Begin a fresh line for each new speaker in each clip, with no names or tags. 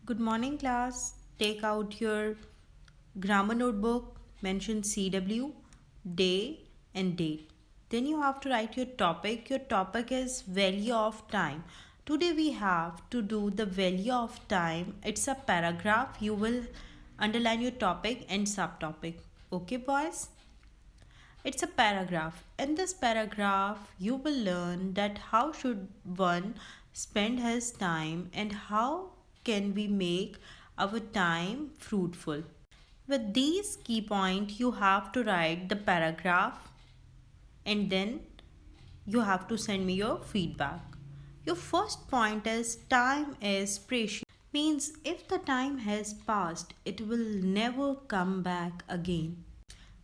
Good morning, class. Take out your grammar notebook, mention CW, day, and date. Then you have to write your topic. Your topic is value of time. Today we have to do the value of time. It's a paragraph. You will underline your topic and subtopic. Okay, boys? It's a paragraph. In this paragraph, you will learn that how should one spend his time and how can we make our time fruitful. With these key points, you have to write the paragraph and then you have to send me your feedback. Your first point is time is precious. Means if the time has passed, it will never come back again.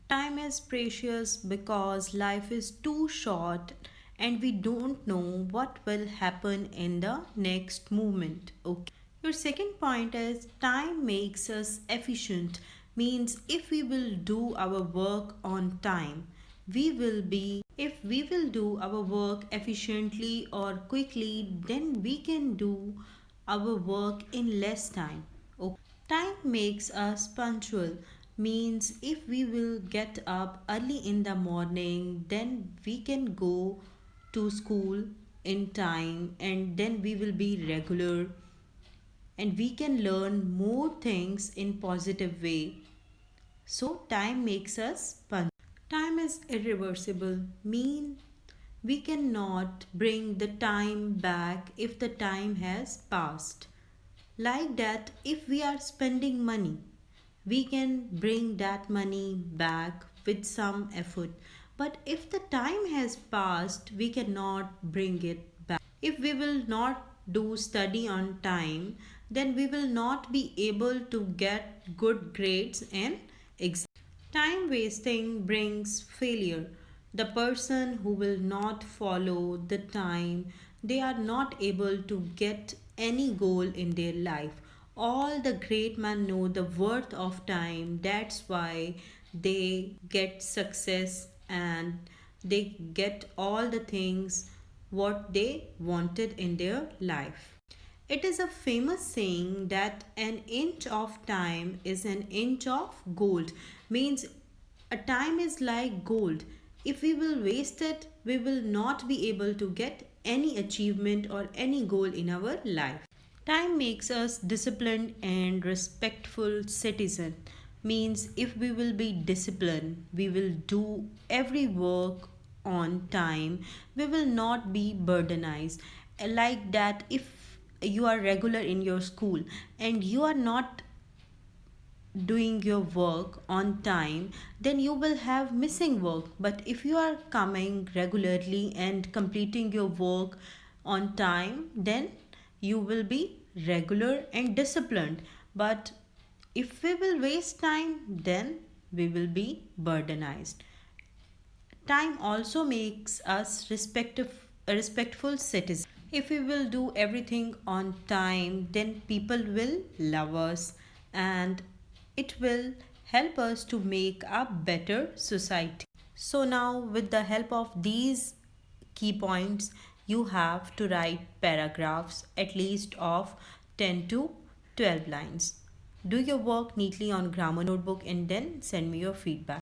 Time is precious because life is too short and we don't know what will happen in the next moment. Okay. Your second point is time makes us efficient means if we will do our work on time, we will be if we will do our work efficiently or quickly, then we can do our work in less time. Okay. Time makes us punctual means if we will get up early in the morning, then we can go to school in time and then we will be regular and we can learn more things in positive way. So time makes us punctual. Time is irreversible mean we cannot bring the time back if the time has passed. Like that, if we are spending money, we can bring that money back with some effort. But if the time has passed, we cannot bring it back. If we will not do study on time, then we will not be able to get good grades in exam. Time wasting brings failure. The person who will not follow the time, they are not able to get any goal in their life. All the great men know the worth of time. That's why they get success and they get all the things what they wanted in their life. It is a famous saying that an inch of time is an inch of gold. Means a time is like gold. If we will waste it, we will not be able to get any achievement or any goal in our life. Time makes us disciplined and respectful citizen. Means if we will be disciplined, we will do every work on time. We will not be burdenized. Like that, if you are regular in your school and you are not doing your work on time, then you will have missing work. But if you are coming regularly and completing your work on time, then you will be regular and disciplined. But if we will waste time, then we will be burdenized. Time also makes us respectful citizens. If we will do everything on time, then people will love us and it will help us to make a better society. So now with the help of these key points, you have to write paragraphs at least of 10 to 12 lines. Do your work neatly on grammar notebook and then send me your feedback.